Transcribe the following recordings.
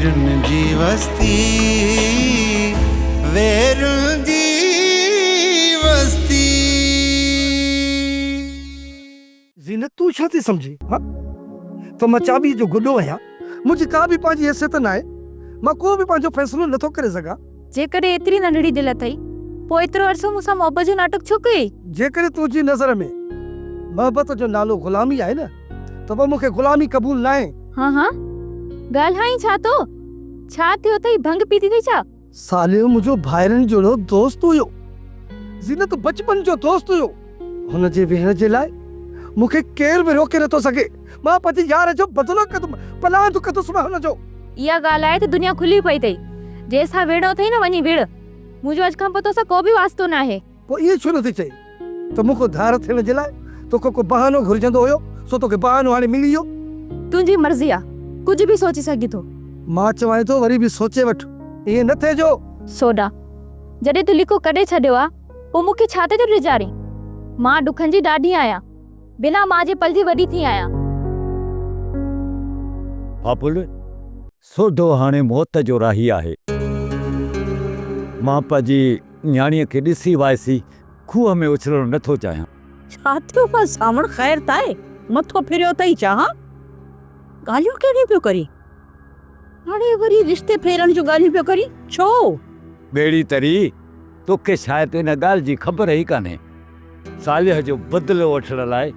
वेरुन जी वस्ती, वेरुन जी वस्ती। ज़ीनत तू छा थी समझी? हाँ तो मां चाबी जो गुॾो आहियां, मुंहिंजी का बि पंहिंजी हैसियत न आहे, मां को बि पंहिंजो फ़ैसिलो नथो करे सघां। जेकॾहिं एतिरी नंढड़ी दिलि अथई पोइ एतिरो अरसो मूंसां मोहबत जो नाटक छो कई? जेकॾहिं तुंहिंजी नज़र में मोहबत जो नालो ग़ुलामी आहे न, त पोइ मूंखे ग़ुलामी क़बूल न आहे। हाँ हाँ ॻाल्हाई छा तो? छा थियो अथई? भंग पीती थी छा? सालियो मुंहिंजो भाइरनि जहिड़ो दोस्त हुयो, ज़ीनत बचपन जो दोस्त हुयो। हुन जे वेहण जे लाइ मूंखे केर बि रोके नथो सघे। मां पंहिंजे यार जो बदिलो कंदुमि, पनाह कंदुसि मां हुन जो। इहा ॻाल्हि आहे त दुनिया खुली पई अथई, जंहिंसां वेड़ो अथई न वञी विड़। मुंहिंजो अॼु खां पोइ तोसां को बि वास्तो न आहे। पोइ इहे छो नथी चई त मूंखे धार थियण जे लाइ तोखे को बहानो घुरिजंदो हुयो, सो तोखे बहानो हाणे मिली वियो। तुंहिंजी मर्ज़ी आहे, कुझु बि सोचे सघी थो। मां चवां थो वरी बि सोचे वठ, इहे न थिए जो। सोडा, जॾहिं तूं लिको कढे छॾियो आहे पोइ मूंखे छा ते ॾिजारी? मां ॾुखनि जी ॾाढी आहियां, बिना मां जे पल जी वॾी थी आहियां। बाबुल, सोडो हाणे मौत जो राही आहे। मां पंहिंजी न्याणीअ खे ॾिसी वाइसी खूह में उछलणु नथो चाहियां। छा थियो? पर सावण ख़ैर ताए, मथो फिरियो अथई छा? ॻाल्हियूं कहिड़ियूं पियो करी? हाणे वरी रिश्ते फेरण जो ॻाल्हियूं पियो करी छो? ॿेड़ी तरी, तोखे शायदि इन ॻाल्हि जी ख़बर ई कान्हे। सालिह जो बदिलो वठण लाइ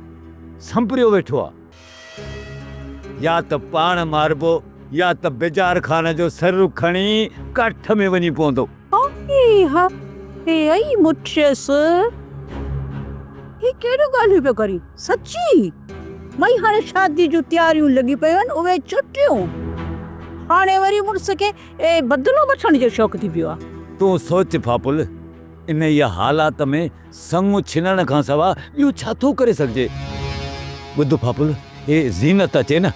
संभरियो वेठो आहे। या त पाण मारबो या त बेजार खान जो सर खणी काठ में वञी पवंदो। आई मुठियसि, ही कहिड़ियूं ॻाल्हियूं पियो करी? सची मई हाणे शादी जूं तयारियूं लॻी पियूं आहिनि, उहे छुटियूं। हाणे वरी मुड़ुस खे बदिलो वठण जो शौक़ु थी पियो आहे। तूं सोच फापुल, इन इहा हालात में संग छिनण खां सवाइ ॿियो छा थो करे सघिजे? ॿुध फापुल, हे ज़ीनत अचे न,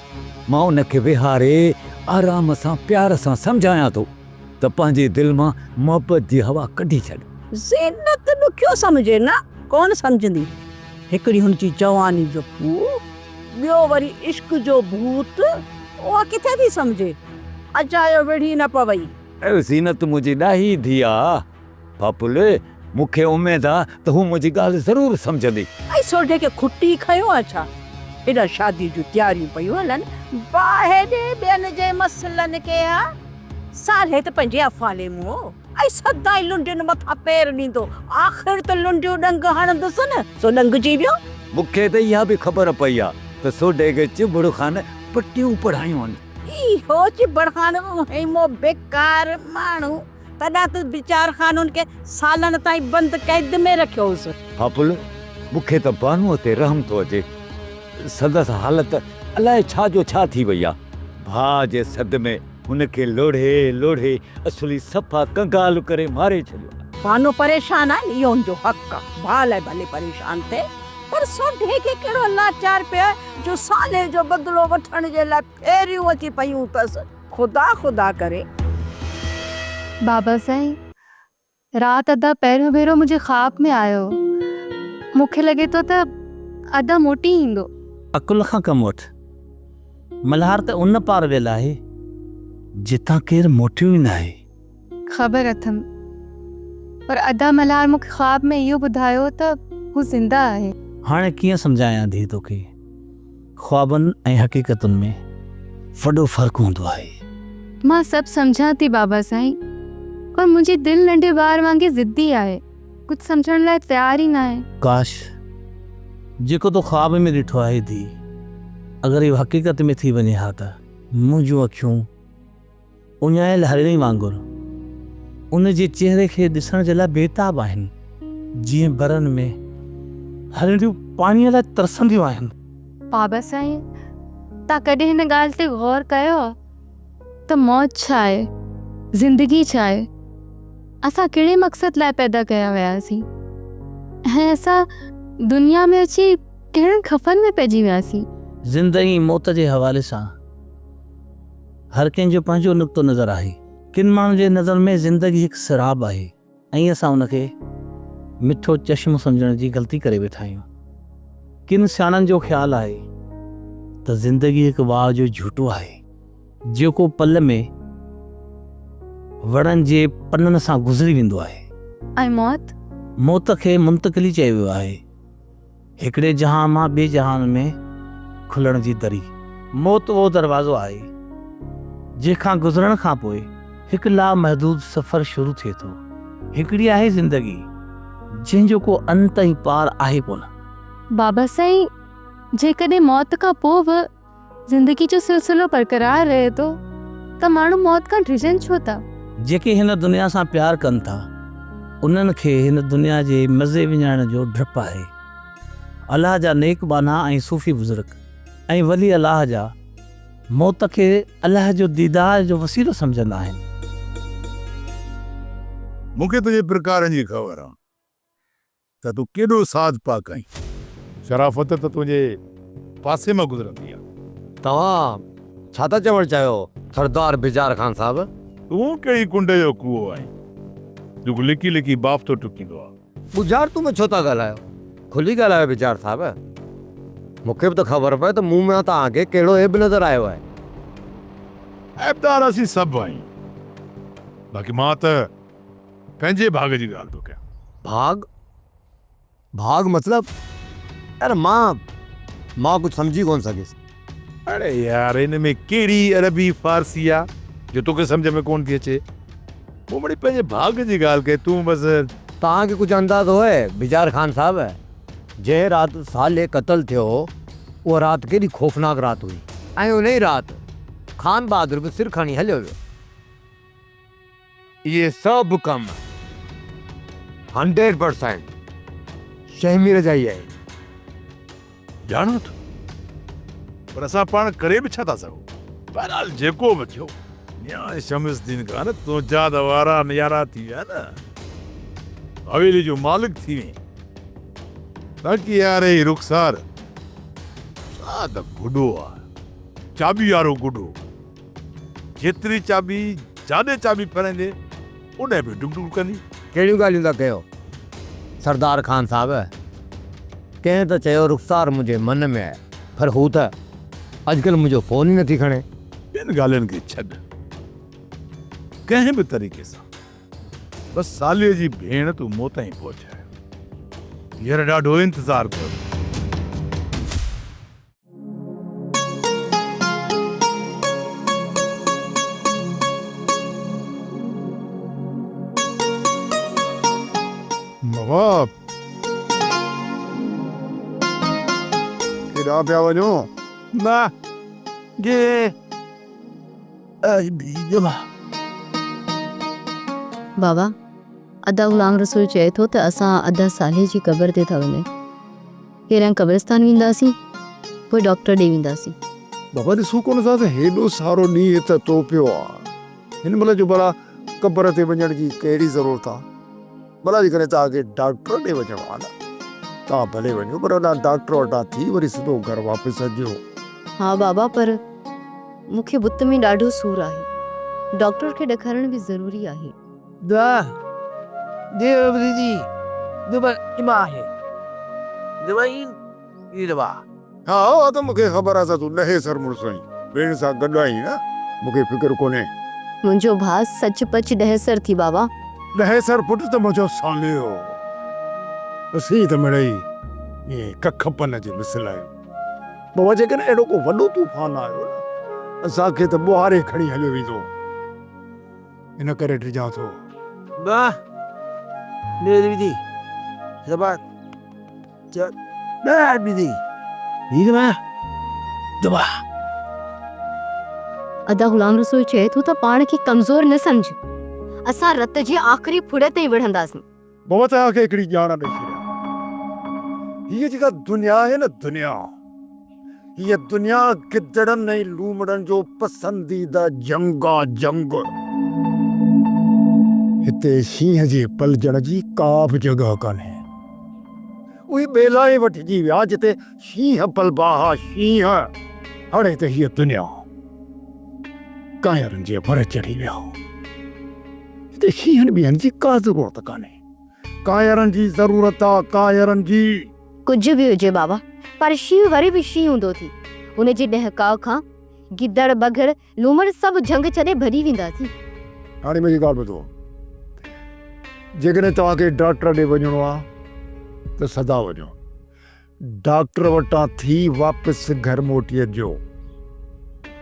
मां उनखे विहारे आराम सां प्यार सां सम्झायां थो त पंहिंजे दिलि मां मोहबत जी हवा कढी छॾ। ज़ीनत ॾुखियो सम्झे न, कोन सम्झंदी। हिकिड़ी हुनजी जवानी जो फूल, ॿियो वरी इश्क जो भूत, उहा किथे थी सम्झे? अचायो वेड़ी न पवई। ज़ीनत मुंहिंजी ॾाही धी आहे फापुल, मूंखे उमेद आहे त हू मुंहिंजी ॻाल्हि ज़रूरु सम्झंदी। ऐं सोढे खे खुटी खयो आहे छा? हेॾा शादी जूं तयारियूं पयूं हलनि, ॿाहिरि ॿियनि जे मसइलनि खे सारे त पंहिंजे अफ़ाले मुंहुं ऐं सदाई लुंडियुनि मथां पेर ॾींदो। आख़िर त लुंडियूं ॾंग हणंदुसि न, सो ॾंगजी वियो। मूंखे त इहा बि ख़बर पई आहे त सोढे खे चिबड़ खान पटियूं पढ़ायूं आहिनि। इहो चिबड़ खान हेमो बेकार माण्हू, तॾहिं त वीचार खानुनि खे सालनि ताईं बंदि कैद में रखियोसि। फापुल, मूंखे त बानूअ ते रहम थो अचे। संदसि हालत अलाए छा जो छा थी वई आहे। भाउ जे सद में हुनखे लोढ़े लोढ़े असली सफ़ा कंगाल करे मारे छॾियो। बानो परेशान आहे, इहो हुनजो हक़ आहे, भाउ लाइ भले परेशान थिए, पर सोढे खे कहिड़ो लाचार पियो आहे जो साले जो बदिलो वठण जे लाइ फेरियूं अची पयूं अथसि। ख़ुदा ख़ुदा करे। बाबा साईं, राति अदा पहिरियों भेरो मुंहिंजे ख़्वाब में आयो। मूंखे लॻे थो त अदा मोटी ईंदो। अकुल खां कमु वठि, मल्हार त उन पार वियल आहे जितां केरु मोटियो ई न आहे। ख़बर अथमि, पर अदा मल्हार मूंखे ख़्वाब में इहो ॿुधायो त हू ज़िंदा आहे। हाणे कीअं सम्झायां धी तोखे? ख्वाबनि ऐं हक़ीक़तुनि में वॾो फ़र्क़ु हूंदो आहे। मां सभु सम्झां थी बाबा साईं, पर मुंहिंजी दिलि नंढे ॿार वांगुरु ज़िद्दी आहे, कुझु सम्झण लाइ तयार ई न आहे। काश जेको तो ख्वाब में ॾिठो आहे धी, अगरि इहो हक़ीक़त में थी वञे हा त मुंहिंजूं अखियूं उञायल हरिणी वांगुरु उन जे चेहरे खे ॾिसण जे लाइ बेताब आहिनि, जीअं बरनि में हरिणियूं पाणीअ लाइ तरसंदियूं आहिनि। बाबा साईं, तव्हां कॾहिं हिन ॻाल्हि ते गौर कयो त मौत छा आहे, ज़िंदगी छा आहे? असां कहिड़े मक़सद लाइ पैदा कया वियासीं ऐं असां दुनिया में अची कहिड़े खफ़न में पइजी वियासीं? ज़िंदगी मौत जे हवाले सां हर कंहिंजो पंहिंजो नुक़्तो नज़र आहे। किन माण्हुनि जे नज़र में ज़िंदगी हिकु शराब आहे ऐं असां उनखे मिठो चश्मो सम्झण जी ग़लती करे वेठा आहियूं। किन सियाणनि जो ख़्यालु आहे त ज़िंदगी हिकु वाह जो झूठो आहे जेको पल में वणनि जे पननि सां गुज़री वेंदो आहे। ऐं मौत? मौत खे मुंतकिली चयो वियो आहे, हिकिड़े जहान मां ॿिए जहान में खुलण जी दरी। मौत उहो दरवाज़ो आहे जंहिंखां गुज़रण खां पोइ हिकु लामहदूद सफ़र शुरू थिए थो। हिकिड़ी आहे ज़िंदगी जंहिंजो को अंत ऐं पार आहे कोन। बाबा साईं, जेकॾहिं मौत खां पोइ बि ज़िंदगी जो सिलसिलो बरक़रार रहे थो त माण्हू मौत खां डिॼनि छो था? जेके हिन दुनिया सां प्यार कनि था उन्हनि खे हिन दुनिया जे मज़े विञाइण जो डपु आहे। अलाह जा नेक बाना ऐं सूफ़ी बुज़ुर्ग ऐं वली अलाह जा मौत खे अलाह जो दीदार जो वसीलो सम्झंदा आहिनि। मूंखे तुंहिंजे प्रकारनि जी ख़बर आहे त तूं केॾो साथ पाक आहीं। शराफ़त त तुंहिंजे पासे मां गुज़रंदी आहे। तव्हां छा था चवणु चाहियो सरदार बिजार ख़ान साहब? तूं कहिड़ी कुंड जो कुओ आहीं जेको लिकी लिकी बाप थो टुकींदो आहे। बुझार तूं में छो था ॻाल्हायो? खुली ॻाल्हायो बिजार साहब। मूंखे बि त ख़बर पए त मूं में तव्हांखे कहिड़ो ऐब नज़र आयो आहे। ऐबदार असीं सभु आहियूं, बाक़ी मां त पंहिंजे भाग जी ॻाल्हि थो कयां। भाग? भाग मतलब? यार मां कुछ समझी कोन सघियुसि। अरे यार, इन में कहिड़ी अरबी फारसी आहे जो तोखे सम्झ में कोन थी अचे? मूं वरी पंहिंजे भाग जी ॻाल्हि कई, तूं बसि। तव्हांखे कुझु अंदाज़ो आहे बिजार ख़ान साहब, जंहिं राति साले क़तल थियो उहा राति केॾी ख़ौफ़नाक राति हुई, ऐं उन ई राति खान बहादुर बि सिर खणी हलियो वियो। इहे सभु कम 100% शहमीर जा ई आहिनि। ॼाणो थो, पर असां पाण करे बि छा था सघूं? बहरहाल जेको बि थियो, न्याय शमसदीन खान तुंहिंजा त वारा नियारा थी विया न, हवेली जो मालिक थी वई। बाक़ी यार ही रुखसार छा त गुॾो आहे, चाबी वारो गुॾो। जेतिरी चाबी जाॾे चाबी फरंदे उन बि डुक डुक कंदी। कहिड़ियूं ॻाल्हियूं था कयो सरदार ख़ान साहब? कंहिं त चयो रुख़सार मुंहिंजे मन में आहे, पर हू त अॼुकल्ह मुंहिंजो फ़ोन ई नथी खणे। ॿियनि ॻाल्हियुनि खे छॾ, कंहिं बि तरीक़े सां बसि सालीअ जी भेण तूं मूं ताईं पहुचाए। हींअर ॾाढो इंतज़ारु कयो। नवाब, केॾां पिया वञो? मां जे बाबा, अदा ग़ुलाम रसूल चए थो त असां अदा साले जी क़बर ते था वञूं। पहिरियां क़ब्रिस्तान वेंदासीं, पोइ डॉक्टर ॾे वेंदासीं। बाबा ॾिसूं कोन था त हेॾो सारो ॾींहुं त तो पियो आहे। हिन महिल जो भला क़बर ते वञण जी कहिड़ी ज़रूरत आहे? भला जेकॾहिं तव्हांखे डॉक्टर ॾे वञिणो आहे न, तव्हां भले वञो, पर हुन डॉक्टर वटां थी वरी सिधो घर वापसि अचो। हाँ बाबा, पर मूंखे बुत में ॾाढो सूर आहे, डॉक्टर खे ॾेखारण बि ज़रूरी आहे। हा त मूंखे ख़बर आहे त तूं ॾहे सर मुड़ुसु आहीं, भेण सां गॾु आहीं न, मूंखे फिक्र कोन्हे। मुंहिंजो भाउ सचपच ॾहसर थी बाबा। ॾहे सर पुटु त मुंहिंजो सालियो, असीं त मिड़ई ईअं कख पन जे मिसल आहियूं। बाबा जेकॾहिं अहिड़ो को वॾो तूफ़ान आयो न, असांखे त ॿुहारे खणी हलियो वेंदो। इन करे ड्रिजां थो। अदा ग़ुलाम रसूल चए थो त पाण खे कमज़ोर न सम्झ, असां रत जे आख़िरी फुड़ ते विढ़ंदासीं। बाबा तव्हांखे हिकिड़ी ॼाण ॾेई छॾियां, हीअ जेका दुनिया आहे न, दुनिया, हीअ दुनिया गिदड़नि ऐं लूमड़नि जो पसंदीदा जंग आहे, जंग। हिते शींहं जे पलजण जी का बि जॻह कान्हे। उहे ॿेला ई वठिजी विया जिते शींहं पलबा हुआ, शींहं। हाणे त हीअ दुनिया कायरनि जे भर चढ़ी विया। हिते शींहनि ॿियनि जी का ज़रूरत कान्हे। कायरनि जी ज़रूरत आहे, कायरनि जी। कुझु बि हुजे बाबा, पर शींहं वरी बि शींहं हूंदो थी। उन जे ॾहकाव खां गिदड़, बघड़, लूमड़ सभु झंग छॾे भॼी वेंदासीं। हाणे मुंहिंजी ॻाल्हि ॿुधो, जेकॾहिं तव्हांखे डॉक्टर ॾे वञिणो आहे त सदा वञो, डॉक्टर वटां थी वापसि घर मोटी अचिजो।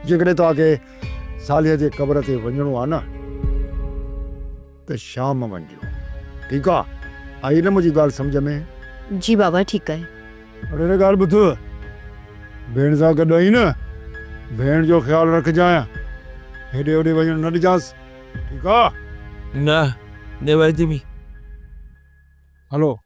जेकॾहिं तव्हांखे सालीअ जे क़बर ते वञिणो आहे न त शाम वञिजो, ठीकु आहे? आई न मुंहिंजी ॻाल्हि सम्झ में? जी बाबा ठीकु आहे। अरे न ॻाल्हि ॿुध, भेण सां गॾु आई न, भेण जो ख़्यालु रखजांइ, हेॾे होॾे वञणु न ॾिजांसि, ठीकु आहे? न ने वैदी मी हलो।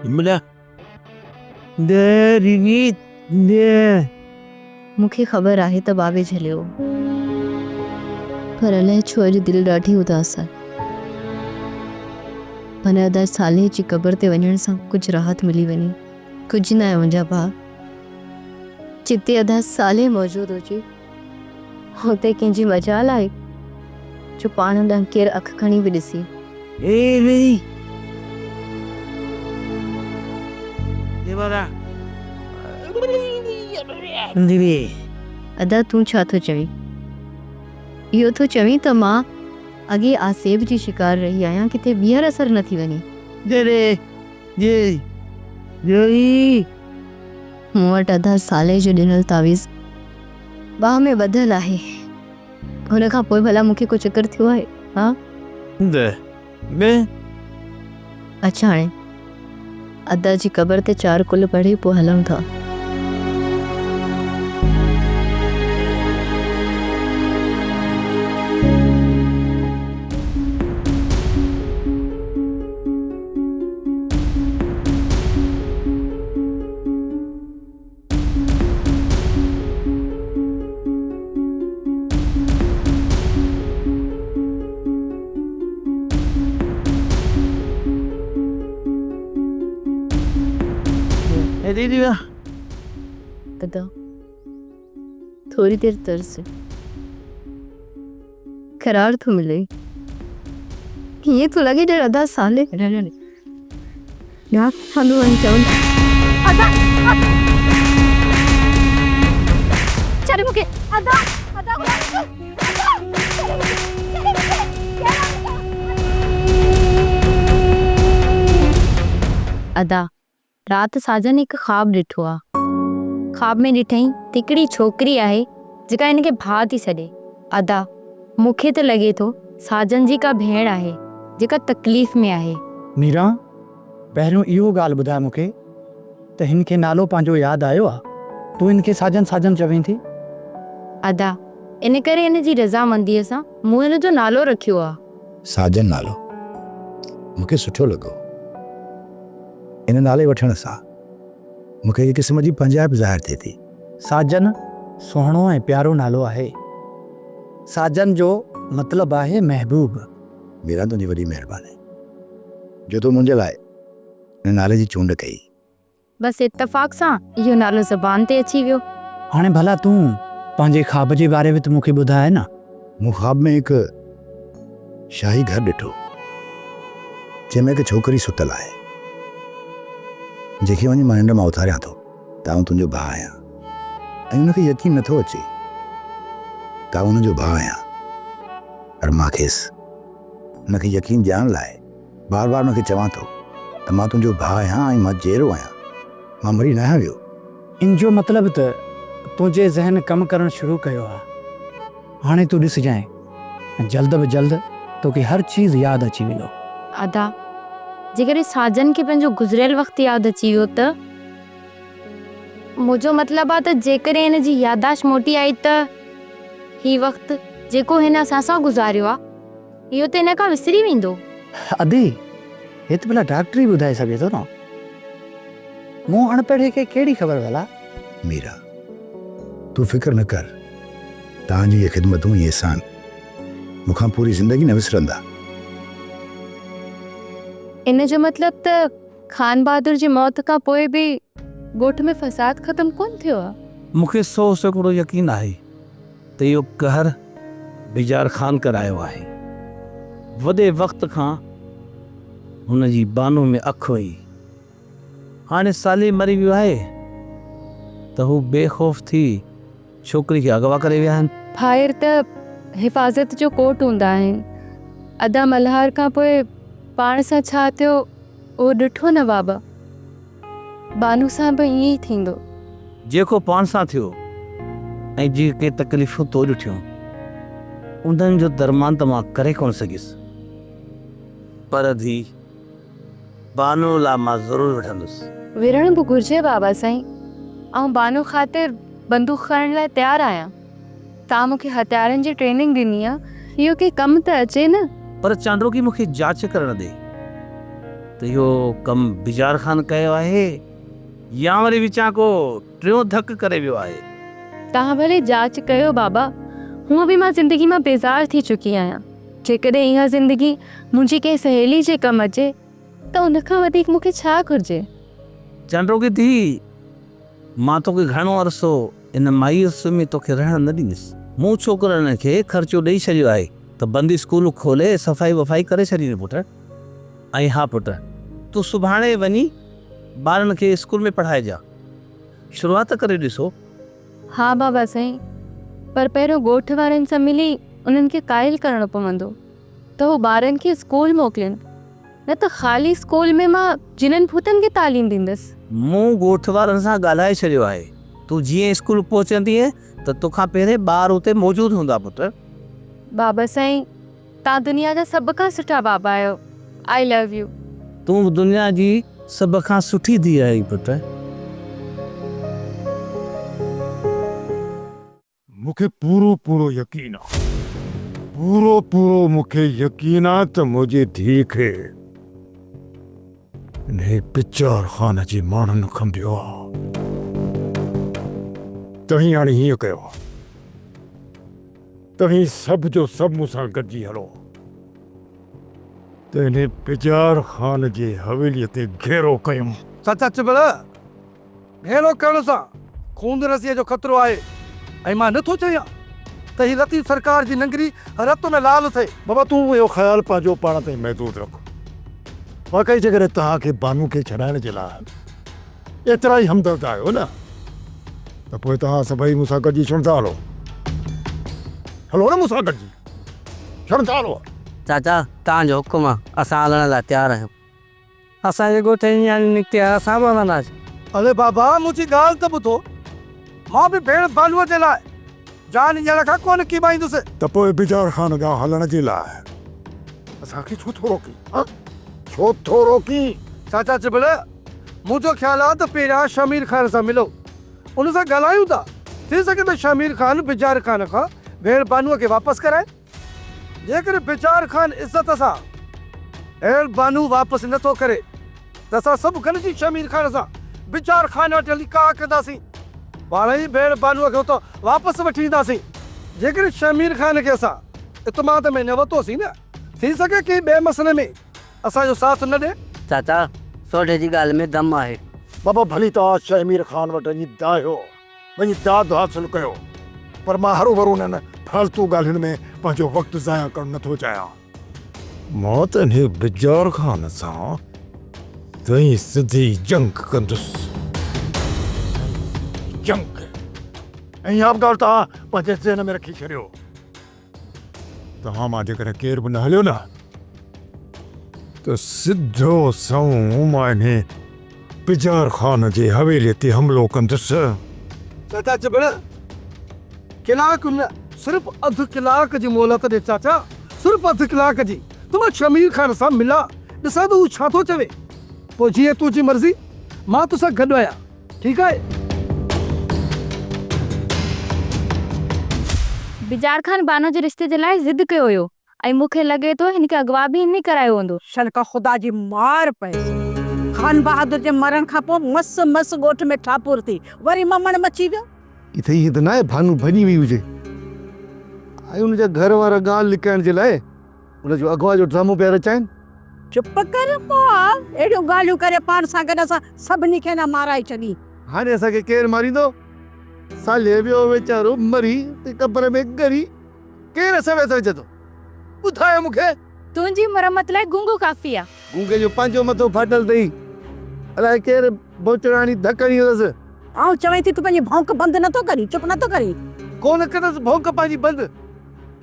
इमला दे रिनी दे मूंखे ख़बर आहे त बाबे झलियो, पर अलाए छो अॼु दिलि ॾाढी उदास आहे। मन अदा साले जी क़बर ते वञण सां कुझु राहत मिली वञे, कुझु न आहे मुंहिंजा भाउ। जिते अदा साले मौजूदु हुजे हुते कंहिंजी मजाल आहे जो पाण ॾांहुं केरु अखि खणी बि ॾिसी। ए मेरी देवारा दीदी अदा तूं छा थो चवीं? इहो थो चवीं त मां अॻे आसेब जी शिकार रही आहियां, किथे ॿीहर असर न थी वञे। दे रे जे जोई मूं वटि अदा साले जो ॾिनल तावीज़ बाह में ॿधल आहे, हुन खां पोइ भला मूंखे को चक्कर थियो आहे? हा दे मैं अच्छा, हाणे अदा जी क़बर ते 4 कुल पढ़ी पोइ हलूं था। दीदी अदा थोड़ी देर तरस करार तो मिले, ये तो लगे डर अदा साले यार हलो अंचल अदा चल मुके अदा अदा अदा रात साजन एक ख्वाब ॾिठो आ। ख्वाब में ॾिठई तिकड़ी छोकरी आहे जेका इनके भाउ थी सॾे। अदा मूंखे त लगे थो साजन जी का भेण आहे जेका तकलीफ़ में आहे। मीरा, पहिरियों इहो ॻाल्हि ॿुधाए मूंखे त हिनखे नालो पंहिंजो यादि आयो आहे? तूं हिनखे साजन साजन चवीं थी? अदा इन करे इन जी रज़ामंदीअ सां मूं हिन जो नालो रखियो आहे। साजन नालो मूंखे सुठो लॻो। इन नाले वठण सां मूंखे हिक क़िस्म जी पंजाब ज़ाहिर थिए थी। साजन सुहिणो ऐं प्यारो नालो आहे। साजन जो मतिलबु आहे महबूब। मीरा, तुंहिंजी वॾी महिरबानी जो तूं मुंहिंजे लाइ इन नाले जी चूंड कई। बस इत्तफ़ाक़ सां इहो नालो ज़बान ते अची वियो। हाणे भला तूं पंहिंजे ख्वाब जे बारे में त मूंखे ॿुधाए न। मूं ख्वाब में हिकु शाही घर ॾिठो जंहिंमें हिकु छोकिरी सुतल आहे, जंहिंखे वञी मां निंड मां उथारियां थो त आउं तुंहिंजो भाउ आहियां, ऐं हुनखे यकीन नथो अचे त आउं हुनजो भाउ आहियां। पर मां खेसि हुनखे यकीन ॾियण लाइ बार बार हुनखे चवां थो त मां तुंहिंजो भाउ आहियां ऐं मां जहिड़ो आहियां, मां मरी न आहियां वियो। इन जो मतिलबु त तुंहिंजे ज़हन कमु करणु शुरू कयो आहे। हाणे तूं ॾिसजांइ, जल्द बि जल्द तोखे हर चीज़ यादि अची वेंदो। अदा जेकॾहिं साजन खे पंहिंजो गुज़रियल वक़्तु यादि अची वियो त मुझो मतलब आहे त जेकॾहिं हिन जी याददाश्त मोटी आई त ही वक़्तु जेको हिन असां सां गुज़ारियो आहे इहो त हिन खां विसरी वेंदो। अदी हे त भला डॉक्टर ही ॿुधाए सघे थो न, मूं अणपढ़े खे कहिड़ी ख़बर भला। मीरा तू फिक्र न कर, तव्हांजी ये ख़िदमतूं ये एहसान मूंखां पूरी ज़िंदगी न विसरंदा। इन जो मतलब त खान बहादुर जी मौत खां पोइ बि ॻोठ में फसाद ख़तम कोन थियो आहे? मूंखे 100% यकीन आहे त इहो कहर बिजार ख़ान करायो आहे। वॾे वक़्त खां हुन जी बानू में अख हुई, हाणे साले मरी वियो आहे त हू बेखौफ़ थी छोकिरी खे अगवा करे विया आहिनि। ॿाहिरि त हिफ़ाज़त जो कोट हूंदा आहिनि, अदा मल्हार खां पोइ पाण सां छा थियो उहो ॾिठो न बाबा। बानू सां बि ईअं ई थींदो। जेको पाण सां थियो ऐं जेके तकलीफ़ूं तो ॾिठियूं उन्हनि जो दरमान त मां करे कोन सघियुसि, पर धी बानू लाइ मां ज़रूरु वठंदुसि। विढ़ण बि घुरिजे बाबा साईं, ऐं बानू ख़ातिर बंदूक खणण लाइ तयारु आहियां। तव्हां मूंखे हथियारनि जी ट्रेनिंग ॾिनी आहे, इहो के कमु त अचे न। पर चांडो की मूंखे जांच करण ॾे त इहो कमु बिजार ख़ान कयो आहे या वरी विचां को टियों धक करे वियो आहे। तव्हां भले जांच कयो बाबा, हूअं बि मां ज़िंदगी मां बेज़ार थी चुकी आहियां। जेकॾहिं इहा ज़िंदगी मुंहिंजी कंहिं सहेली जे कमु अचे त उनखां वधीक मूंखे छा घुरिजे। चांडो की धी मां तोखे घणो अरसो इन मायूस में तोखे रहण न ॾींदुसि। मूं छोकिरनि खे ख़र्चो ॾेई छॾियो आहे त बंदी स्कूल खोले सफ़ाई वफ़ाई करे छॾींदे पुट। ऐं हा पुट, तूं सुभाणे वञी ॿारनि खे स्कूल में पढ़ाइजा, शुरूआत करे ॾिसो। हा बाबा साईं, पर पहिरियों ॻोठ वारनि सां मिली उन्हनि खे क़ाइल करणो पवंदो त हू ॿारनि खे स्कूल मोकिलिनि, न त ख़ाली स्कूल में मां जिन्हनि भूतनि खे तालीम ॾींदसि। मूं ॻोठ वारनि सां ॻाल्हाए छॾियो आहे, तूं जीअं स्कूल पहुचंदीअ त तोखां पहिरें ॿार उते मौजूदु हूंदा पुट। बाबा साईं, तव्हां दुनिया जा सभ खां सुठा बाबा आहियो। I love U. तूं दुनिया जी सभ खां सुठी धीउ आहीं पुट। मूंखे पूरो यकीन आहे, पूरो मूंखे यकीन आहे त मुंहिंजी धीउ खे इन बिचार ख़ान जी माण्हुनि खंबियो आहे। तव्हीं हाणे हीअं कयो, तव्हीं सभ जो सभु मूंसां गॾिजी हलो त इन बिजार ख़ान जी हवेलीअ ते घेरो कयूं। सच चिबल घेरो करण सां खून रसीअ जो ख़तरो आहे, ऐं मां नथो चाहियां त ही लतीफ़ सरकार जी नंगरी रत में लाल थिए। बाबा तूं इहो ख़्यालु पंहिंजो पाण ताईं महदूद रख। वाकई जेकॾहिं तव्हांखे बानू खे छॾाइण जे लाइ एतिरा ई हमदर्द आहियो न त पोइ तव्हां सभई मूंसां गॾिजी छॾंदा हलो। हलो न मूंसां गॾिजी छॾंदा हलो। चाचा तव्हांजो हुकुम आहे, असां हलण लाइ तयारु आहियूं। असांजे ॻोठ जी नियाणी निकिती आहे, असां बि हलंदासीं। अरे बाबा मुंहिंजी ॻाल्हि त ॿुधो, मां बि भेण बानूअ जे लाइ जान ॾियण खां कोन कीबाईंदुसि। त पोइ बिजार ख़ान ॾांहुं हलण जे लाइ असांखे छो थो रोकी, छो थो रोकी? चाचा चिबल, मुंहिंजो ख़्यालु आहे त पहिरियां शमीर ख़ान सां मिलो, उन सां ॻाल्हायूं था। थी सघे त शमीर ख़ान बिजार ख़ान खां भेण बानूअ खे वापसि कराए। जेकॾहिं बिजार ख़ान इज़त सां भेण बानू वापसि नथो करे त असां सभु गॾिजी शमीर ख़ान सां बिजार ख़ान वटि हली का कंदासीं, पाण ई भेण बानूअ खे उतां वापसि वठी ईंदासीं। जेकॾहिं शमीर ख़ान खे असां इतमाद में न वरितोसीं न, थी सघे कि ॿिए मसइले में असांजो साथ न ॾे। चाचा सोढे जी ॻाल्हि में दम आहे। बाबा भली तव्हां शमीर ख़ान वटि वञी दायो, वञी दाद हासिलु कयो, पर मां हरू भरू न फालतू ॻाल्हियुनि में पंहिंजो वक़्तु ज़ाया करणु नथो चाहियां। मां त हिन बिजार ख़ान सां तई सिधी जंग कंदुसि, जंग। ऐं इहा बि ॻाल्हि तव्हां पंहिंजे ज़हन में रखी छॾियो, तव्हां मां जेकॾहिं केर बि न हलियो न त सिधो सऊं मां हिन बिजार ख़ान जी हवेलीअ ते हमिलो कंदुसि। चाचा चिबल, कलाक न, सिर्फ़ अधु कलाक जी मोहलत ॾे चाचा, सिर्फ़ अधु कलाक जी। त मां शमीर ख़ान सां मिला, ॾिसां त हू छा थो चवे, पोइ जीअं तुंहिंजी मर्ज़ी, मां तोसां गॾु आहियां, ठीकु आहे? बिजार खान बानो जे रिश्ते जे लाइ ज़िद कयो हुयो ऐं मूंखे लॻे थो हिनखे अॻवा बि हिन करायो हूंदो। शलका ख़ुदा जी मार पए खान बहादुर जे मरण खां पोइ मस मस ॻोठ में ठापुर थी वरी ममण मची वियो। इथे ही त न आहे भानू भॼी वई हुजे ऐं हुनजा घर वारा ॻाल्हि लिकाइण जे लाइ हुनजो अॻवा जो ड्रामो पिया रचाइनि। चुप कर पोइ अहिड़ियूं ॻाल्हियूं करे पाण सां गॾु असां सभिनी खे न माराए छॾी। हाणे असांखे केरु मारींदो? साले वियो वीचारो मरी ते कब्र में ॻरी केरु असां में अचे थो? ॿुधायो मूंखे। तुंहिंजी मरमत लाइ गुंगो काफ़ी आहे। गूंगे जो पंहिंजो मथो फाटल अथई अलाए केरु बोचड़ाणी धकड़ी अथसि। आऊं चवें थी तूं पंहिंजी भौंक बंदि नथो करी चुप नथो करी। कोन कंदसि भौंक पंहिंजी बंदि।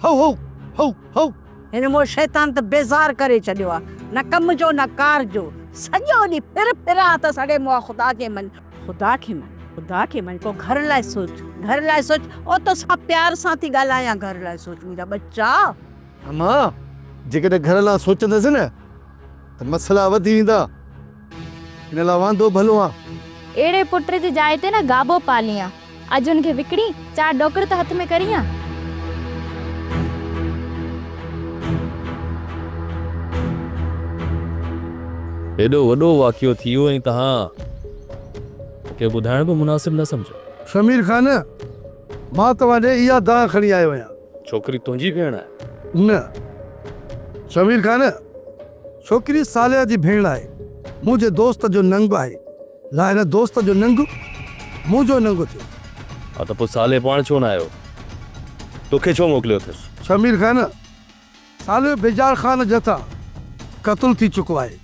हौ हौ हौ हौ हिन मो शैतान त बेज़ार करे छॾियो आहे न कम जो न कार जो सॼो ॾींहुं फिरा त सड़े मुआ ख़ुदा खे मन ख़ुदा खे मन ख़ुदा खे मन को घर लाइ सोच घर लाइ सोच ओ तो सां प्यार सां थी ॻाल्हायां घर लाइ सोच मुंहिंजा बच्चा। अम्मा जेकॾहिं घर लाइ सोचंदसि न त मसला वधी वेंदा हिन लाइ वांदो भलो आहे। अहिड़े पुट जी जाइ ते न गाबो पाली आहे अॼु हुनखे विकिणी 4 डोकर त हथ में करी आहे। एॾो वॾो वाक़ियो थी वियो ऐं तव्हां खे ॿुधाइण बि मुनासिब न सम्झो। शमीर खान मां तव्हां ॾे इहा दाह खणी आयो आहियां। छोकिरी तुंहिंजी भेण आहे? न शमीर खान छोकिरी सालिया जी भेण आहे मुंहिंजे दोस्त जो नंग आहे लाइ हिन दोस्त जो नंग मुंहिंजो नंग थियो। हा त पोइ साले पाण छो न आयो तोखे छो मोकिलियो अथसि? शमीर खान सालियो बेजार खान जथा क़तल थी चुको आहे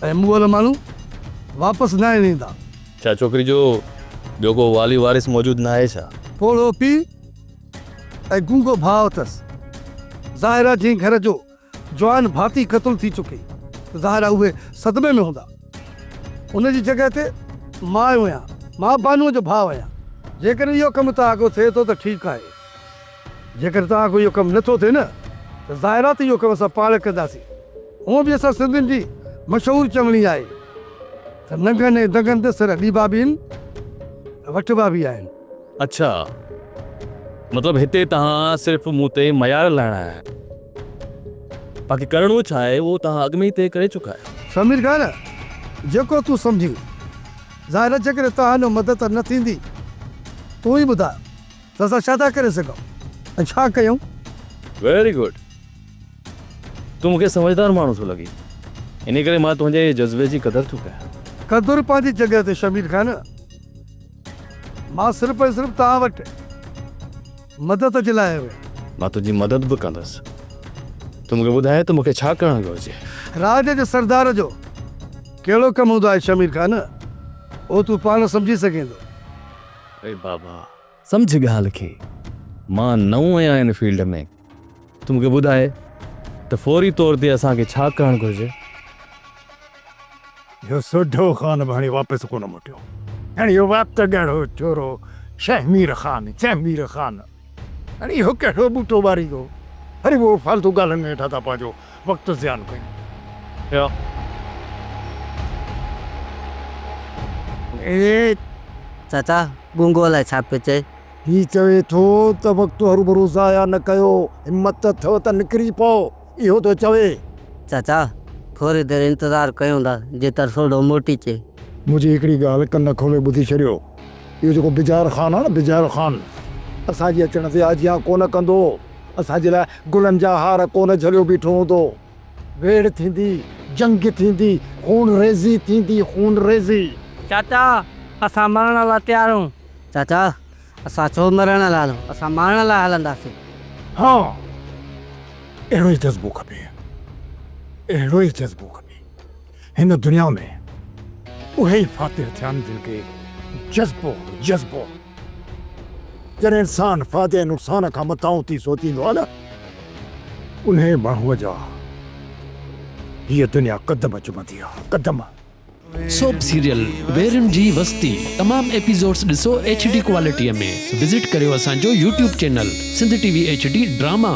ऐं मूं वारा माण्हू वापसि न ईंदा। छा छोकिरी जो ॿियो को वाली वारिस मौजूदु न आहे छा? पोड़ो पीउ ऐं गूंगो भाउ अथसि। ज़ाहिरा जी घर जो जवान भाती क़तल थी चुके ज़ाहिरा उहे सदमे में हूंदा। उनजी जॻह ते मां आहियां मां बानूअ जो भाउ आहियां। जेकॾहिं इहो कमु तव्हांखो थिए थो त ठीकु आहे जेकॾहिं तव्हांखो इहो कमु नथो थिए न त ज़ाहिरा त इहो कमु असां पाण कंदासीं। हूअं बि असां सिंधियुनि जी मशहूरु चवणी आहे त नंगनि ऐं दंगनि ते सिर ॾीबा बि आहिनि वठिबा बि आहिनि। अच्छा मतिलबु हिते तव्हां सिर्फ़ु मूं ते मयार लाइणा आहे बाक़ी करिणो छा आहे उहो तव्हां अॻु में ई तइ करे चुका आहियो। समीर खान जेको तूं सम्झी ज़ाहिर जेकॾहिं तव्हांजो मदद न थींदी तूं ई ॿुधाए त असां छा था करे सघूं ऐं छा कयूं। वेरी गुड तूं मूंखे समझदार माण्हू थो लॻी इन करे मां तुंहिंजे जज़्बे जी क़दर थो कयां। क़दुरु पंहिंजी जॻह ते शमीर खान मां सिर्फ़ु ऐं सिर्फ़ु तव्हां वटि मदद जे लाइ आयो आहियां। मां तुंहिंजी मदद बि कंदुसि तूं मूंखे ॿुधाए त मूंखे छा करणु घुरिजे। राज जे सरदार जो कहिड़ो कमु हूंदो आहे शमीर खान उहो तूं पाण सम्झी सघेंदो। अरे बाबा सम्झ ॻाल्हि खे मां नओं आहियां हिन फील्ड में तूं मूंखे ॿुधाए त फौरी तौर ते असांखे छा करणु घुरिजे। इहो सुढो ख़ान बि हाणे वापसि कोन मोटियो। हाणे इहो वक़्त ॻढ़ो चोरो शहमीर ख़ान हाणे इहो कहिड़ो ॿूटो ॿारींदो। अरे वो फालतू ॻाल्हियुनि में वेठा था पंहिंजो वक़्तु ज़ियान कयूं। ए चाचा गूंगो लाइ छा पियो चए? ही चवे थो त वक़्तु हरू भरू ज़ाया न कयो हिमत थियो त निकिरी पओ इहो थो चवे। चाचा थोरी देरि इंतज़ारु कयूं था जे तरसोड़ो मोटी चे। मुंहिंजी हिकिड़ी ॻाल्हि कन खोले ॿुधी छॾियो इहो जेको बिजार ख़ान आहे न बिजार ख़ान असांजे अचण ते आजियां कोन कंदो असांजे लाइ गुलनि जा हार कोन झलियो बीठो हूंदो। वेड़ थींदी जंग थींदी खून रेज़ी। चाचा असां मरण लाइ तयार आहियूं। चाचा असां छो मरण लाइ हलूं असां मारण लाइ हलंदासीं। हाँ अहिड़ो ई जज़्बो खपे हिन दुनिया में उहे ई फातिर थिया आहिनि जिन खे जज़्बो जॾहिं इंसान फ़ाइदे ऐं नुक़सान खां मथां थी सोचींदो आहे न उन माण्हूअ जा हीअ दुनिया कदम चुमंदी आहे कदम। सोप सीरियल वेरन जी वस्ती तमाम एपिसोड्स ॾिसो HD क्वालिटीअ में। विज़िट करियो असांजो YouTube channel Sindh TV HD drama.